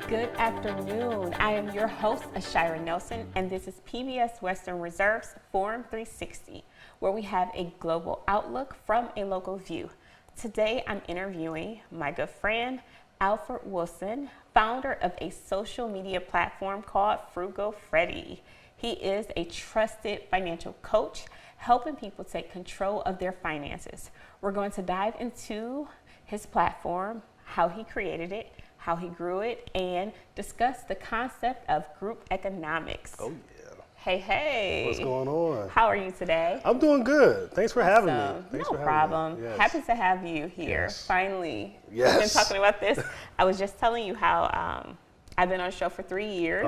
Good afternoon. I am your host, Ashira Nelson, and this is PBS Western Reserve's Forum 360, where we have a global outlook from a local view. Today, I'm interviewing my good friend, Alfred Wilson, founder of a social media platform called Frugal Freddy. He is a trusted financial coach, helping people take control of their finances. We're going to dive into his platform, how he created it, how he grew it, and discuss the concept of group economics. Oh, yeah. Hey. What's going on? How are you today? I'm doing good. Thanks for having me. Thanks No for problem. having me. Yes. Happy to have you here. Yes. Finally. Yes. We've been talking about this. I was just telling you how I've been on the show for 3 years.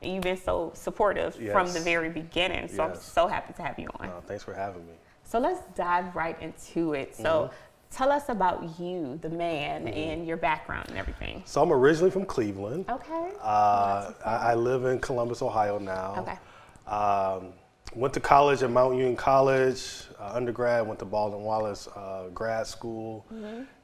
And you've been so supportive from the very beginning. So I'm so happy to have you on. Thanks for having me. So let's dive right into it. So tell us about you, the man, and your background and everything. So I'm originally from Cleveland. Okay. I live in Columbus, Ohio now. Okay. Went to college at Mount Union College, undergrad, went to Baldwin Wallace grad school.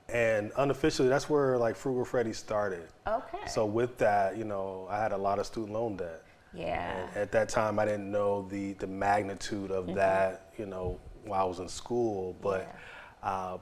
And unofficially, that's where like Frugal Freddy started. Okay. So with that, you know, I had a lot of student loan debt. Yeah. And at that time, I didn't know the magnitude of that, you know, while I was in school. But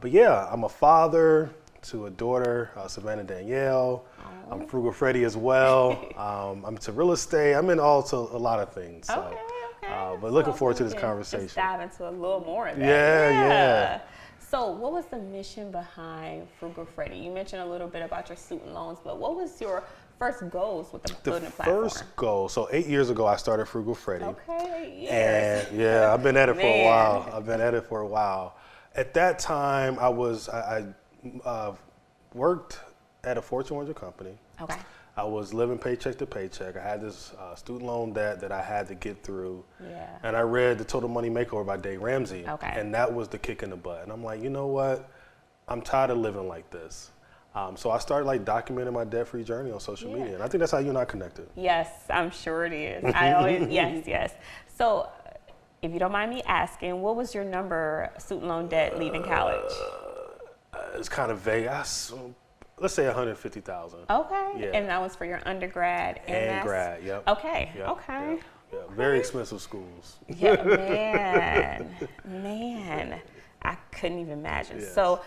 yeah, I'm a father to a daughter, Savannah Danielle. I'm Frugal Freddy as well. I'm into real estate. I'm in a lot of things. So, Okay. but looking forward to this conversation. Just dive into a little more of that. Yeah. So what was the mission behind Frugal Freddy? You mentioned a little bit about your student loans, but what was your first goals with the building platform? The first goal, so 8 years ago, I started Frugal Freddy. Okay, yes. And yeah, I've been at it for a while. At that time, I worked at a Fortune 100 company. Okay. I was living paycheck to paycheck. I had this student loan debt that I had to get through. Yeah. And I read The Total Money Makeover by Dave Ramsey. Okay. And that was the kick in the butt. And I'm like, you know what? I'm tired of living like this. So I started like documenting my debt-free journey on social media. And I think that's how you and I connected. Yes, I'm sure it is. I always, yes. So if you don't mind me asking, what was your student loan debt leaving college? It's kind of vague. Let's say $150,000. Okay. Yeah. And that was for your undergrad and grad, yep. Okay. Yep. Okay. Yep. Very expensive schools. Yeah, man. I couldn't even imagine. Yes. So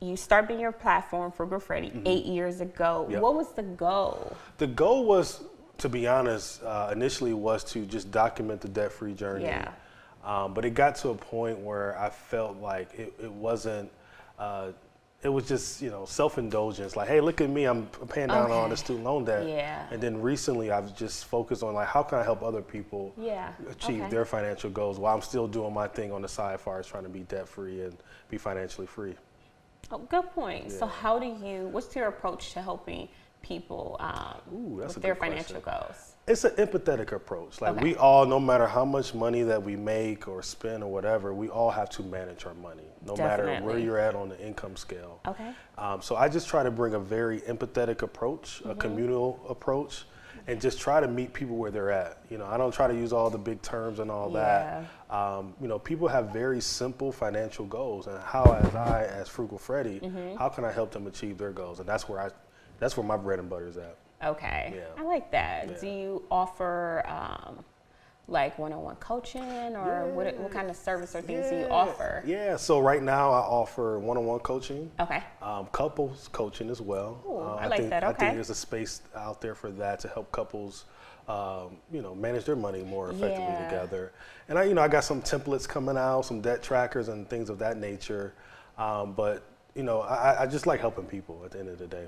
you started your platform, Frugal Freddy, 8 years ago. Yep. What was the goal? The goal was, to be honest, initially was to just document the debt-free journey. Yeah. But it got to a point where I felt like it wasn't, it was just, you know, self-indulgence. Like, hey, look at me, I'm paying down on the student loan debt. Yeah. And then recently I've just focused on like, how can I help other people achieve their financial goals while I'm still doing my thing on the side as far as trying to be debt-free and be financially free. Oh, good point. Yeah. So what's your approach to helping people with their financial goals? It's an empathetic approach. Like we all, no matter how much money that we make or spend or whatever, we all have to manage our money, no matter where you're at on the income scale. Okay. So I just try to bring a very empathetic approach, a communal approach, and just try to meet people where they're at. You know, I don't try to use all the big terms and all that. You know, people have very simple financial goals, and as Frugal Freddy, how can I help them achieve their goals? And that's where my bread and butter is at. Okay. Yeah. I like that. Yeah. Do you offer like one-on-one coaching, or what kind of service or things do you offer? Yeah, so right now I offer one-on-one coaching. Okay. Couples coaching as well. Ooh, I like that. Okay. I think there's a space out there for that to help couples, you know, manage their money more effectively together. And I got some templates coming out, some debt trackers and things of that nature. But you know, I just like helping people at the end of the day.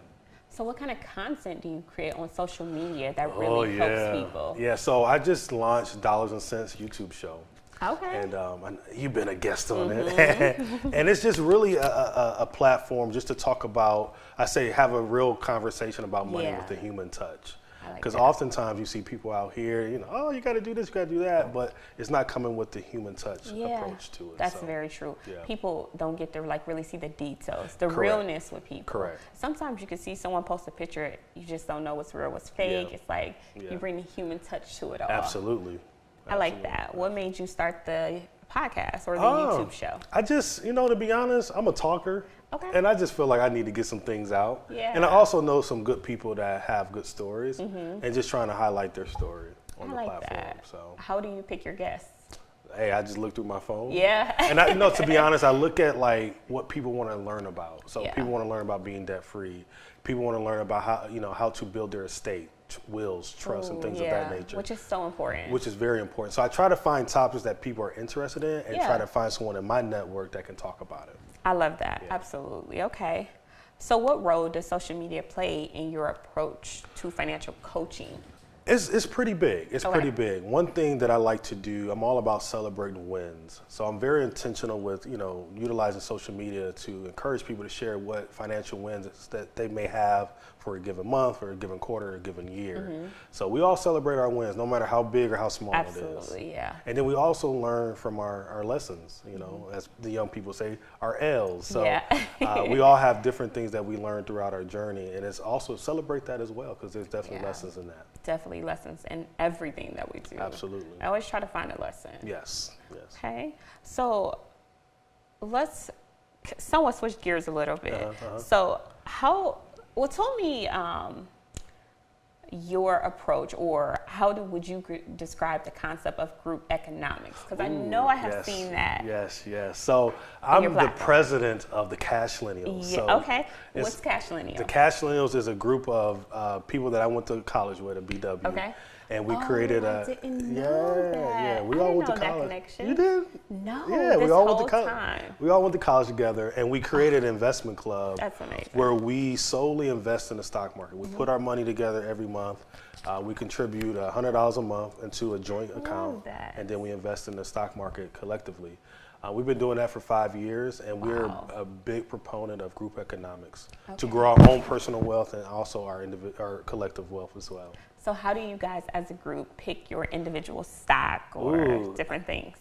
So what kind of content do you create on social media that really helps people? Yeah, so I just launched Dollars and Cents YouTube show. Okay. And you've been a guest on it. And it's just really a platform just to talk about, have a real conversation about money with a human touch. Because oftentimes you see people out here, you know, oh, you got to do this, you got to do that, but it's not coming with the human touch approach to it. That's very true. Yeah. People don't get to really see the details, the Correct. realness with people. Correct. Sometimes you can see someone post a picture, you just don't know what's real, what's fake. It's like you bring the human touch to it all. Absolutely. I like that. What made you start the podcast or the YouTube show? I just, to be honest, I'm a talker. Okay. And I just feel like I need to get some things out. Yeah. And I also know some good people that have good stories and just trying to highlight their story on the platform. That. So how do you pick your guests? hey, I just look through my phone. Yeah. And I to be honest, I look at like what people want to learn about. So Yeah. people want to learn about being debt free. People want to learn about how to build their estate, wills, trusts, and things of that nature. Which is so important. Which is very important. So I try to find topics that people are interested in and try to find someone in my network that can talk about it. I love that. Yeah. Absolutely. Okay. So what role does social media play in your approach to financial coaching? It's pretty big. It's pretty big. One thing that I like to do, I'm all about celebrating wins. So I'm very intentional with, utilizing social media to encourage people to share what financial wins that they may have for a given month or a given quarter or a given year. Mm-hmm. So we all celebrate our wins, no matter how big or how small it is. Absolutely, yeah. And then we also learn from our lessons, as the young people say, our L's. So we all have different things that we learn throughout our journey. And it's also celebrate that as well, because there's definitely lessons in that. Definitely lessons in everything that we do. Absolutely. I always try to find a lesson. Yes. Okay. So let's somewhat switch gears a little bit. So tell me your approach, or would you describe the concept of group economics? Because I know I have seen that. Yes. So I'm the president of the Cashlenials. Yeah, so okay. What's Cashlenials? The Cashlenials is a group of people that I went to college with at BW. Okay. And we created I didn't know that. We all went to college. That connection. You did? No. Yeah, we all went to college. We all went to college together, and we created an investment club. That's amazing. Where we solely invest in the stock market. We put our money together every month. We contribute $100 a month into a joint account, and then we invest in the stock market collectively. We've been doing that for 5 years, and we're a big proponent of group economics to grow our own personal wealth and also our collective wealth as well. So how do you guys as a group pick your individual stock or different things?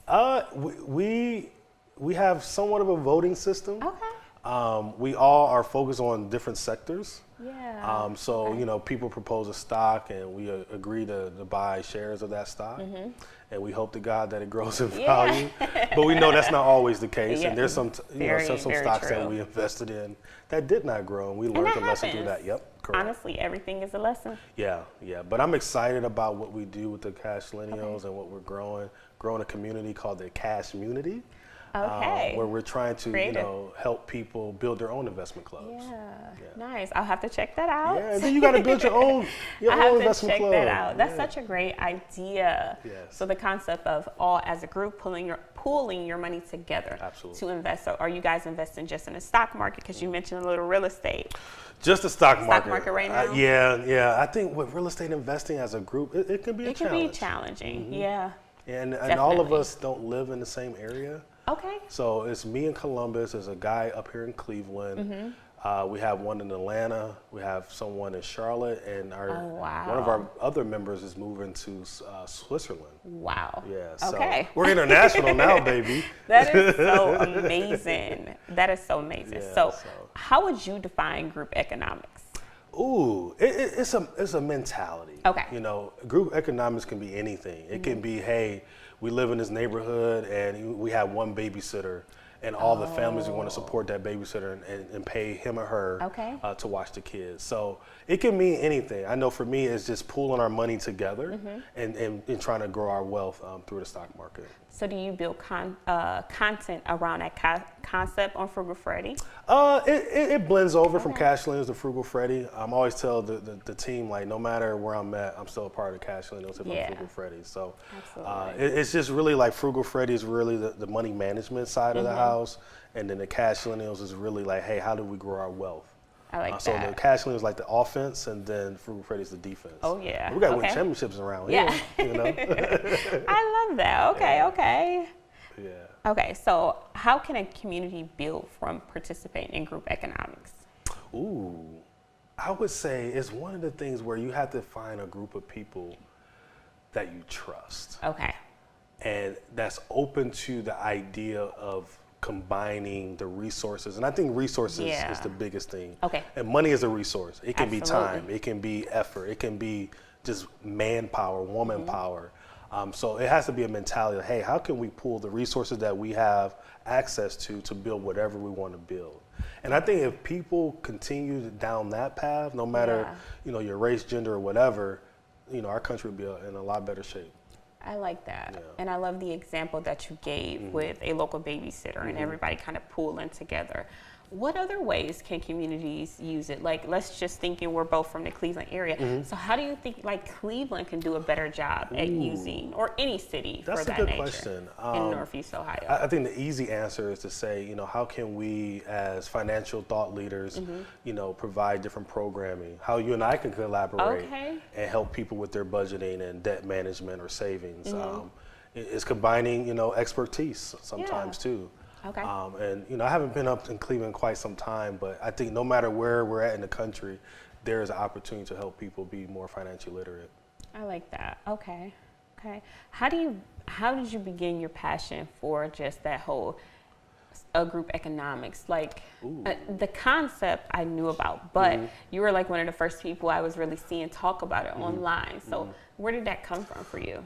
We have somewhat of a voting system. Okay. We all are focused on different sectors. Yeah. So, people propose a stock, and we agree to buy shares of that stock. And we hope to God that it grows in value. But we know that's not always the case. And there's some stocks that we invested in that did not grow, and we learned a lesson through that. Yep, correct. Honestly, everything is a lesson. Yeah. But I'm excited about what we do with the Cashlenials and what we're growing a community called the Cashmunity. Okay. Where we're trying to, help people build their own investment clubs. Yeah. Nice. I'll have to check that out. Yeah, and then you got to build your own investment club. I have to check that out. That's such a great idea. Yes. So the concept of all as a group pooling your money together to invest. So are you guys investing just in the stock market? Because you mentioned a little real estate. Just the stock market. Stock market right now? Yeah. I think with real estate investing as a group, it can be a challenge. It can be challenging, yeah. And all of us don't live in the same area. Okay. So it's me in Columbus. There's a guy up here in Cleveland. We have one in Atlanta. We have someone in Charlotte, and one of our other members is moving to Switzerland. Wow. Yeah. So okay. We're international now, baby. That is so amazing. Yeah, so how would you define group economics? Ooh, it's a mentality. Okay. Group economics can be anything. It can be, hey, we live in this neighborhood and we have one babysitter, and all the families want to support that babysitter and pay him or her to watch the kids. So it can mean anything. I know for me, it's just pooling our money together and trying to grow our wealth through the stock market. So do you build content around that concept on Frugal Freddy? It blends over from Cashlenials to Frugal Freddy. I'm always tell the team, like, no matter where I'm at, I'm still a part of Cashlenials if I'm Frugal Freddy. So it's just really like Frugal Freddy is really the money management side of the house, and then the Cashlenials is really like, hey, how do we grow our wealth? I like so that. the Cashlenials is like the offense, and then Frugal Freddy's the defense. Oh yeah. We got to win championships around here. I love that. Okay. Yeah. Okay, so how can a community build from participating in group economics? Ooh, I would say it's one of the things where you have to find a group of people that you trust. Okay. And that's open to the idea of combining the resources. And I think resources is the biggest thing. Okay. And money is a resource. It can be time, it can be effort, it can be just manpower, woman power. So it has to be a mentality of, hey, how can we pool the resources that we have access to build whatever we want to build? And I think if people continue down that path, no matter, your race, gender, or whatever, our country would be in a lot better shape. I like that. And I love the example that you gave with a local babysitter and everybody kind of pooling together. What other ways can communities use it? Like, let's just thinking we're both from the Cleveland area. So how do you think like Cleveland can do a better job at using, or any city for that nature? That's a good question. In Northeast Ohio. I think the easy answer is to say, how can we as financial thought leaders, provide different programming, how you and I can collaborate and help people with their budgeting and debt management or savings. It's combining, expertise sometimes too. Okay. And I haven't been up in Cleveland quite some time, but I think no matter where we're at in the country, there is an opportunity to help people be more financially literate. I like that. Okay. How did you begin your passion for just that whole group economics? Like the concept I knew about, but you were like one of the first people I was really seeing talk about it online. So where did that come from for you?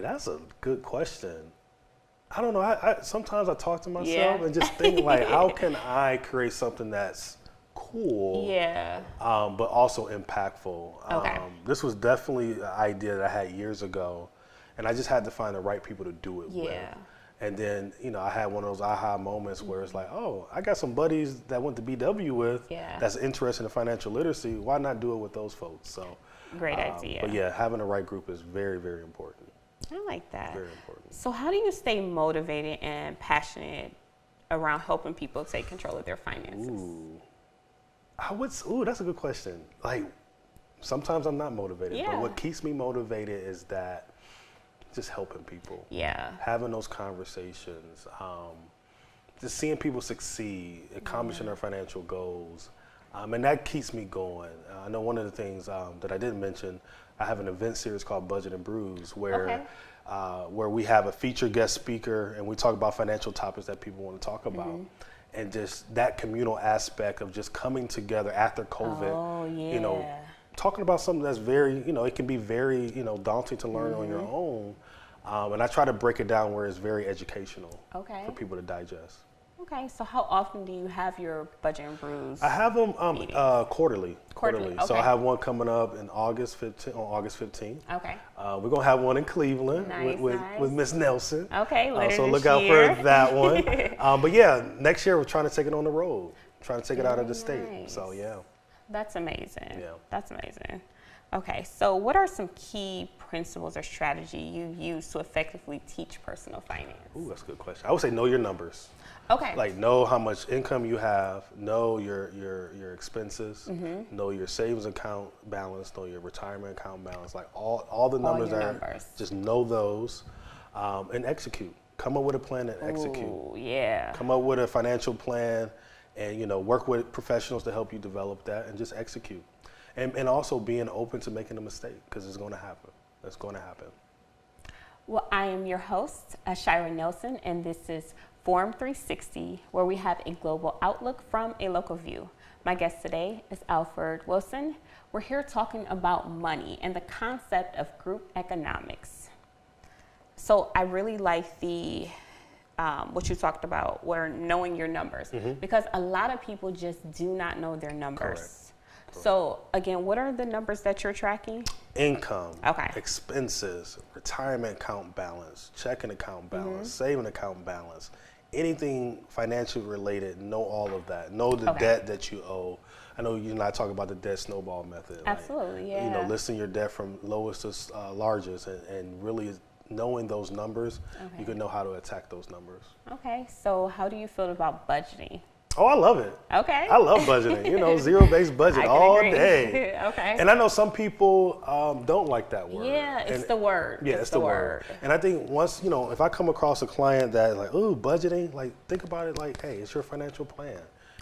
That's a good question. I don't know. I sometimes I talk to myself and just think like, how can I create something that's cool, but also impactful? This was definitely an idea that I had years ago, and I just had to find the right people to do it with. And then, I had one of those aha moments where it's like, oh, I got some buddies that went to BW with that's interested in financial literacy. Why not do it with those folks? So great idea. But having the right group is very, very important. I like that. Very important. So how do you stay motivated and passionate around helping people take control of their finances? That's a good question. Like, sometimes I'm not motivated, but what keeps me motivated is that just helping people. Having those conversations, just seeing people succeed, accomplishing their financial goals. And that keeps me going. I know one of the things that I didn't mention, I have an event series called Budget and Brews where we have a featured guest speaker and we talk about financial topics that people want to talk about. And just that communal aspect of just coming together after COVID, talking about something that's very, it can be very, daunting to learn on your own. And I try to break it down where it's very educational for people to digest. Okay, so how often do you have your Budget and Brews? I have them quarterly. Okay. So I have one coming up in August 15th. Okay. We're gonna have one in Cleveland with Miss Nelson. Okay, later so look this out year. for that one. But next year we're trying to take it on the road, trying to take it out of the state. So That's amazing. That's amazing. Okay, so what are some key principles or strategy you use to effectively teach personal finance? That's a good question. I would say know your numbers. Okay. Like know how much income you have, know your expenses, know your savings account balance, know your retirement account balance, like all the numbers just know those and execute. Come up with a plan and execute. Come up with a financial plan and work with professionals to help you develop that and just execute. And also being open to making a mistake because it's going to happen. It's going to happen. Well, I am your host, Shira Nelson, and this is Forum 360, where we have a global outlook from a local view. My guest today is Alfred Wilson. We're here talking about money and the concept of group economics. So I really like the what you talked about, where knowing your numbers, because a lot of people just do not know their numbers. Correct. So again, what are the numbers that you're tracking? Income, expenses, retirement account balance, checking account balance, saving account balance, anything financially related, know all of that. Know the debt that you owe. I know you and I talk about the debt snowball method. Absolutely, Like, listing your debt from lowest to largest and really knowing those numbers, you can know how to attack those numbers. Okay, so how do you feel about budgeting? Oh, I love it. Okay. I love budgeting. Zero-based budget all day. Okay. And I know some people don't like that word. Yeah, it's the word. Yeah, it's the word. And I think once, if I come across a client that like, ooh, budgeting, like think about it like, hey, it's your financial plan.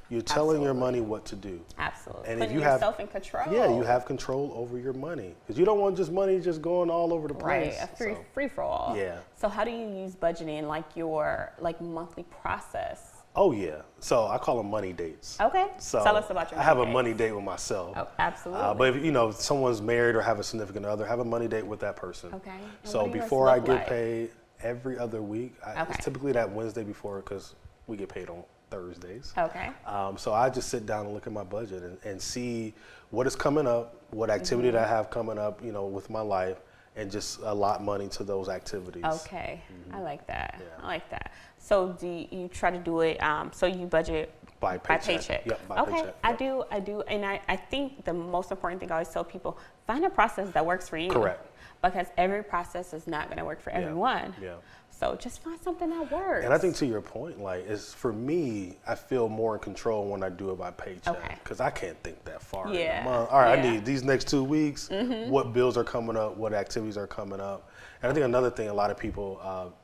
You're telling your money what to do. Absolutely. And putting if you yourself in control. Yeah, you have control over your money. Because you don't want just money just going all over the place. Right, free for all. Yeah. So how do you use budgeting like your monthly process? Oh yeah. So I call them money dates. Okay. So Tell us about your I have a dates. money date with myself. Oh, absolutely. But if someone's married or have a significant other, have a money date with that person. Okay. And So what do yours before I look get like? paid every other week, Okay. it's typically that Wednesday before because we get paid on Thursdays. Okay. So I just sit down and look at my budget and see what is coming up, what activity that I have coming up, with my life, and just allot money to those activities. Okay. I like that. Yeah. I like that. So do you try to do it, so you budget By paycheck. Yep, by okay. paycheck. I Yep. do. And I think the most important thing I always tell people, find a process that works for you. Correct. Because every process is not going to work for everyone. Yeah. So just find something that works. And I think to your point, for me, I feel more in control when I do it by paycheck Okay. because I can't think that far Yeah, in a month. All right, yeah. I need these next 2 weeks. What bills are coming up? What activities are coming up? And I think another thing a lot of people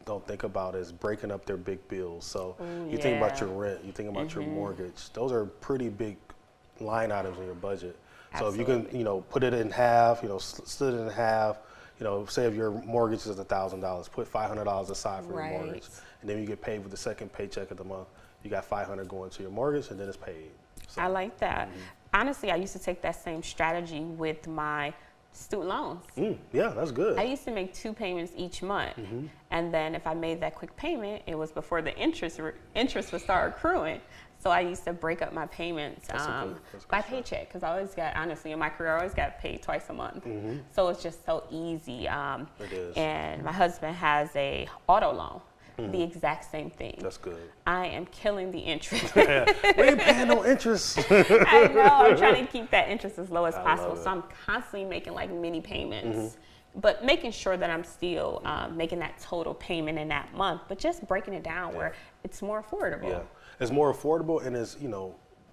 don't think about is breaking up their big bills. So you think about yeah. your rent, you think about your mortgage. Those are pretty big line items in your budget. So if you can, put it in half, split it in half. Say if your mortgage is $1,000, put $500 aside for Right. your mortgage, and then you get paid with the second paycheck of the month. You got $500 going to your mortgage, and then it's paid. So, I like that. Honestly, I used to take that same strategy with my student loans. yeah, that's good. I used to make 2 payments each month, and then if I made that quick payment, it was before the interest would start accruing. So I used to break up my payments That's a good by start. paycheck because I always got, honestly, in my career, I always got paid twice a month. So it's just so easy. It is. And my husband has a auto loan, the exact same thing. That's good. I am killing the interest. We ain't paying no interest. I know. I'm trying to keep that interest as low as possible. love So I'm constantly making like mini payments, but making sure that I'm still making that total payment in that month, but just breaking it down where it's more affordable. Yeah, it's more affordable and it's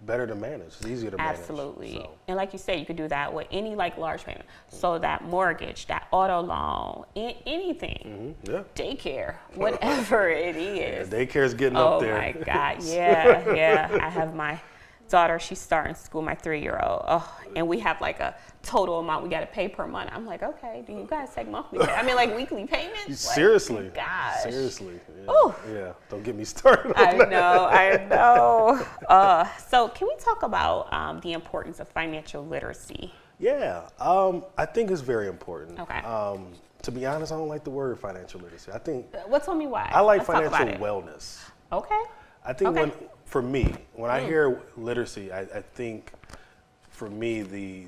better to manage. It's easier to manage. Absolutely. So, And like you said, you could do that with any large payment. So that mortgage, that auto loan, anything, yeah. daycare, whatever it Yeah, is. daycare's getting Oh up there. my God, yeah. I have my daughter, she's starting school, my 3-year-old. Oh, and we have like a total amount we got to pay per month. I'm like, okay, do you guys take monthly pay? I mean, like weekly payments? Seriously. Like, gosh. Seriously. Yeah. Ooh. Yeah. Don't get me started on I that. know. So can we talk about the importance of financial literacy? Yeah. I think it's very important. Okay. To be honest, I don't like the word financial literacy. I think Well, tell me why. I like Let's talk about financial it. wellness. Okay. I think Okay. for me, when I hear literacy, I think for me the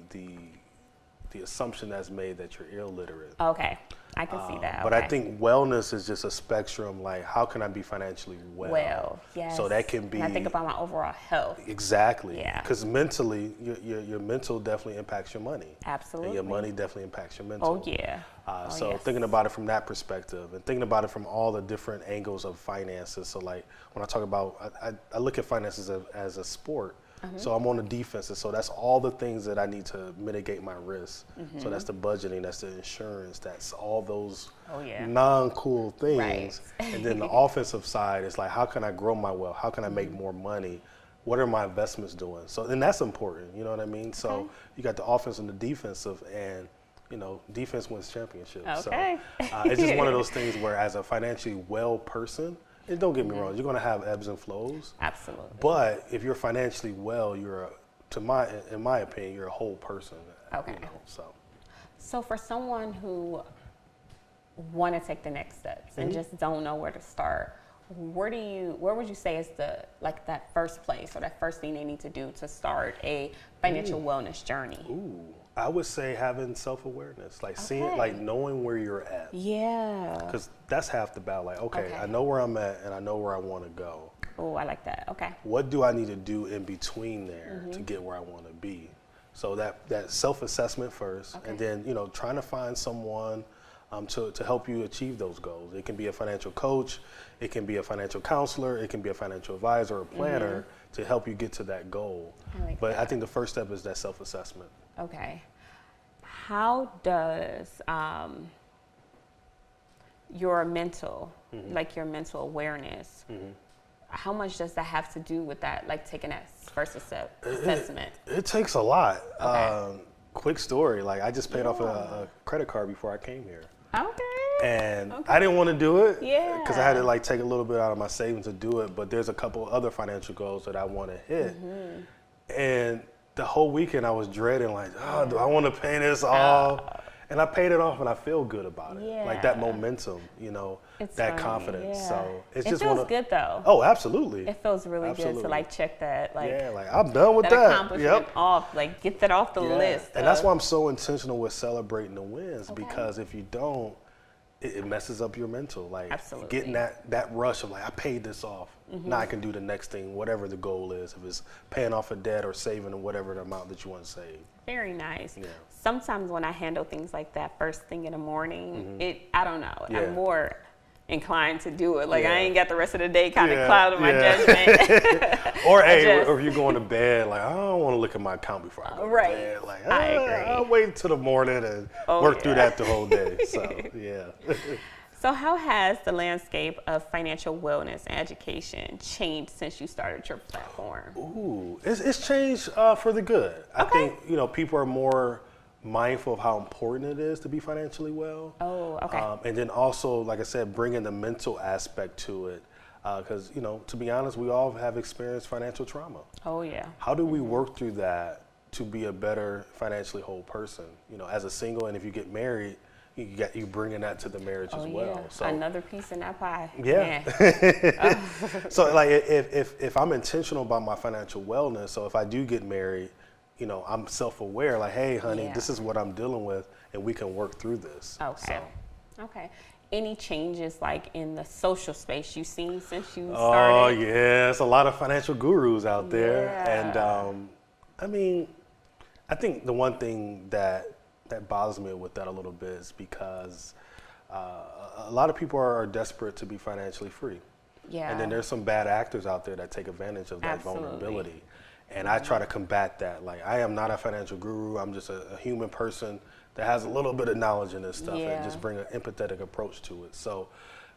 assumption that's made that you're illiterate. Okay. I can see that. But I Okay. think wellness is just a spectrum. Like, how can I be financially well? Well, yes. So that can be And I think about my overall health. exactly. Yeah. Because mentally, your mental definitely impacts your money. Absolutely. And your money definitely impacts your mental. Oh, yeah. So yes. thinking about it from that perspective and thinking about it from all the different angles of finances. So like when I talk about, I look at finances as a sport. So I'm on the defensive. So that's all the things that I need to mitigate my risk. So that's the budgeting, that's the insurance, that's all those Oh, yeah. non-cool things. Right. And then the offensive side is like, how can I grow my wealth? How can I make more money? What are my investments doing? So, and that's important. You know what I mean? So you got the offense and the defensive, and defense wins championships. Okay. So it's just one of those things where, as a financially well person, and don't get me wrong, you're going to have ebbs and flows. Absolutely. But if you're financially well, in my opinion, you're a whole person. Okay. So So for someone who want to take the next steps and just don't know where to start, where would you say is that first place or that first thing they need to do to start a financial wellness journey? I would say having self-awareness, like seeing, Okay. like knowing where you're at. Yeah. Because that's half the battle. Like, okay, Okay. I know where I'm at and I know where I want to go. Oh, I like that. Okay. What do I need to do in between there to get where I want to be? So that self-assessment first, and then trying to find someone to help you achieve those goals. It can be a financial coach, it can be a financial counselor, it can be a financial advisor or planner to help you get to that goal. I like But that. I think the first step is that self-assessment. Okay. How does your mental, like your mental awareness, how much does that have to do with that, like taking that first assessment? It takes a lot. Okay. Quick story, like I just paid off a credit card before I came here. Okay. And I didn't want to do it because I had to Yeah. like take a little bit out of my savings to do it. But there's a couple other financial goals that I want to hit. And the whole weekend I was dreading like, oh, do I want to pay this off? And I paid it off and I feel good about it. Like that Yeah. momentum, you know, It's that funny, confidence. yeah. So it's It just feels one of, good though. Oh, absolutely. It feels really good Absolutely. to like check that, like Yeah, like I'm done with that that. accomplishment off, like get that off the Yeah. list. And that's why I'm so intentional with celebrating the wins, Okay. because if you don't, it messes up your mental. Like Absolutely. getting that rush of like, I paid this off. Now I can do the next thing, whatever the goal is. If it's paying off a debt or saving or whatever the amount that you want to save. Very nice. Yeah. Sometimes when I handle things like that first thing in the morning, I don't know. Yeah. I'm more inclined to do it. Like Yeah. I ain't got the rest of the day kind of Yeah, clouded my yeah. judgment. Or just- or if you're going to bed, like I don't want to look at my account before I go Right. to bed. Like I agree. I'll wait until the morning and Oh, work through yeah. that the whole day. So yeah. So how has the landscape of financial wellness and education changed since you started your platform? Ooh, it's changed for the good. I think, you know, people are more mindful of how important it is to be financially well. Oh, okay. And then also, like I said, bringing the mental aspect to it. Because, you know, to be honest, we all have experienced financial trauma. Oh, yeah. How do we work through that to be a better financially whole person? You know, as a single, and if you get married, you bringing that to the marriage Oh, as yeah. well. So Another piece in that pie. yeah. Man. So like if I'm intentional about my financial wellness, so if I do get married, you know, I'm self-aware, like, hey, honey, Yeah. this is what I'm dealing with, and we can work through this. Okay. So, Okay. Any changes like in the social space you've seen since you oh started? yeah, it's a lot of financial gurus out there, Yeah. and I mean, I think the one thing that bothers me with that a little bit is because a lot of people are desperate to be financially free. Yeah. And then there's some bad actors out there that take advantage of that Absolutely. vulnerability. And I try to combat that. Like, I am not a financial guru. I'm just a human person that has a little bit of knowledge in this stuff Yeah. and just bring an empathetic approach to it. So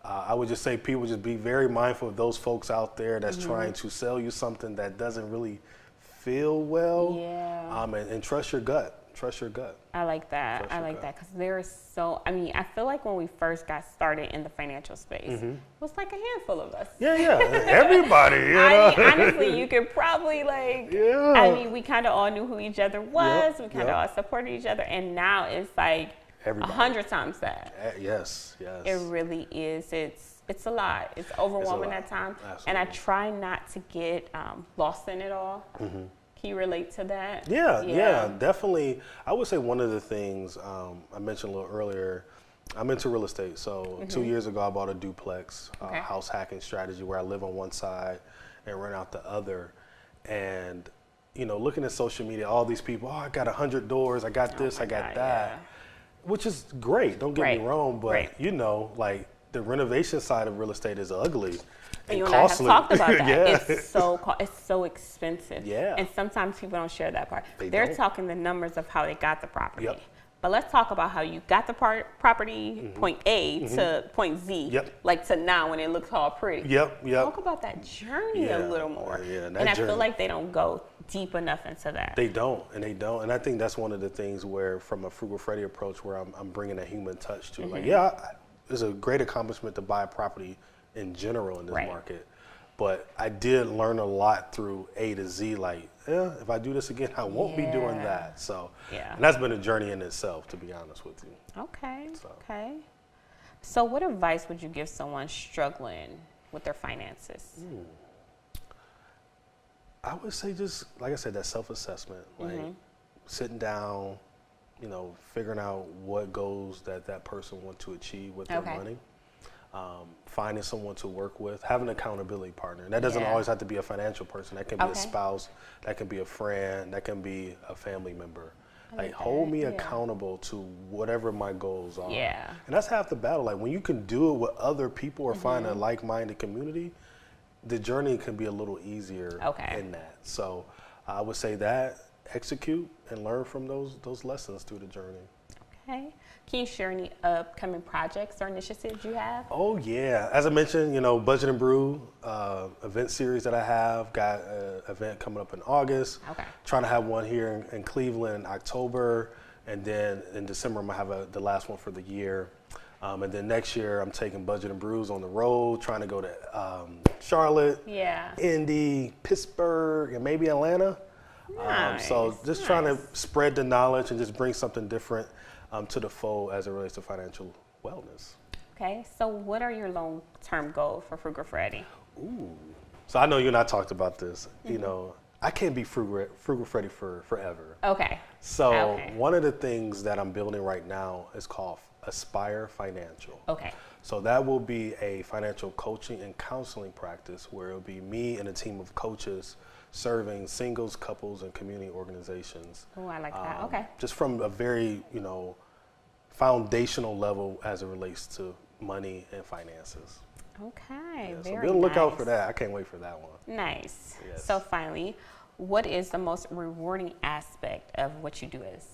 I would just say people just be very mindful of those folks out there that's trying to sell you something that doesn't really feel well. Yeah. And trust your gut. Trust your gut. I like that. Trust I your like gut. that because there is so, I mean, I feel like when we first got started in the financial space, it was like a handful of us. Yeah, yeah. Everybody, you know. I mean, honestly, you could probably like, Yeah. I mean, we kind of all knew who each other was. We kind of yep. all supported each other. And now it's like Everybody. 100 times that. Yes, yes. It really is. It's a lot. It's overwhelming lot. at times. Absolutely. And I try not to get lost in it all. Can you relate to that? Yeah, definitely. I would say one of the things I mentioned a little earlier, I'm into real estate. So 2 years ago, I bought a duplex Okay. house hacking strategy where I live on one side and rent out the other. And, you know, looking at social media, all these people, oh, I got 100 doors, I got this, my I got God, that, yeah. which is great. Don't get Right, me wrong, but, right. you know, like the renovation side of real estate is ugly. And you and I have costly. talked about that. Yeah. It's so expensive. Yeah. And sometimes people don't share that part. They They're don't. talking the numbers of how they got the property. Yep. But let's talk about how you got the property, point A to point Z, Yep. like to now when it looks all pretty. Yep. Talk about that journey Yeah, a little more. yeah, that and I journey. feel like they don't go deep enough into that. They don't. And I think that's one of the things where, from a Frugal Freddy approach, where I'm bringing a human touch to. Like, it's a great accomplishment to buy a property in general in this Right. market. But I did learn a lot through A to Z. Like, if I do this again, I won't be doing Yeah. that. So, Yeah. and that's been a journey in itself, to be honest with you. Okay. So. Okay. So, what advice would you give someone struggling with their finances? I would say just, like I said, that self-assessment, like sitting down, you know, figuring out what goals that person wants to achieve with their Okay. money, finding someone to work with, having an accountability partner. And that doesn't Yeah. always have to be a financial person. That can be a Okay. spouse, that can be a friend, that can be a family member. like Like, hold that, me yeah. accountable to whatever my goals are. Yeah. And that's half the battle. Like, when you can do it with other people or find Mm-hmm. a like-minded community, the journey can be a little easier Okay. in that. So I would say that, execute and learn from those lessons through the journey. Okay. Can you share any upcoming projects or initiatives you have? Oh yeah, as I mentioned, you know, Budget and Brew event series that I have, got an event coming up in August. Okay. Trying to have one here in Cleveland in October, and then in December I'm gonna have the last one for the year. And then next year, I'm taking Budget and Brews on the road, trying to go to Charlotte, Indy, Pittsburgh, and maybe Atlanta. So just trying to spread the knowledge and just bring something different to the fold as it relates to financial wellness. Okay, so what are your long-term goals for Frugal Freddy? Ooh. So I know you and I talked about this. You know, I can't be Frugal Freddy for forever. Okay. So one of the things that I'm building right now is called Aspire Financial. Okay. So that will be a financial coaching and counseling practice where it'll be me and a team of coaches serving singles, couples, and community organizations. Oh, I like that. Okay. Just from a very, foundational level as it relates to money and finances. Okay, So very be on the lookout nice. for that. I can't wait for that one. Nice. Yes. So finally, what is the most rewarding aspect of what you do as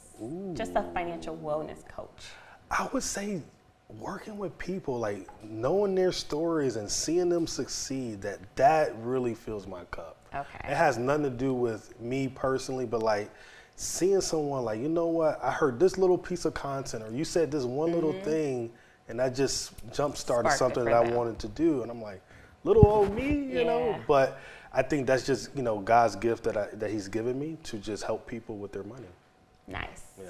just a financial wellness coach? I would say working with people, like knowing their stories and seeing them succeed, that really fills my cup. Okay. It has nothing to do with me personally, but like seeing someone like, you know what, I heard this little piece of content, or you said this one little thing, and that just jump-started Sparked it something for that I them. wanted to do. And I'm like, little old me, you know? Yeah. But I think that's just, God's gift that he's given me to just help people with their money. Nice. Yeah.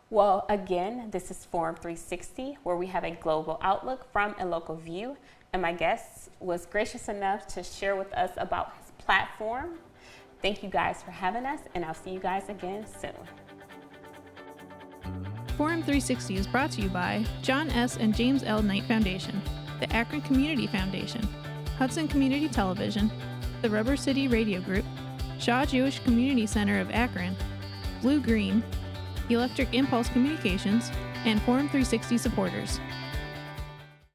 Well, again, this is Forum 360, where we have a global outlook from a local view. And my guest was gracious enough to share with us about his platform. Thank you guys for having us, and I'll see you guys again soon. Forum 360 is brought to you by John S. and James L. Knight Foundation, the Akron Community Foundation, Hudson Community Television, the Rubber City Radio Group, Shaw Jewish Community Center of Akron, Blue Green, Electric Impulse Communications, and Forum 360 supporters.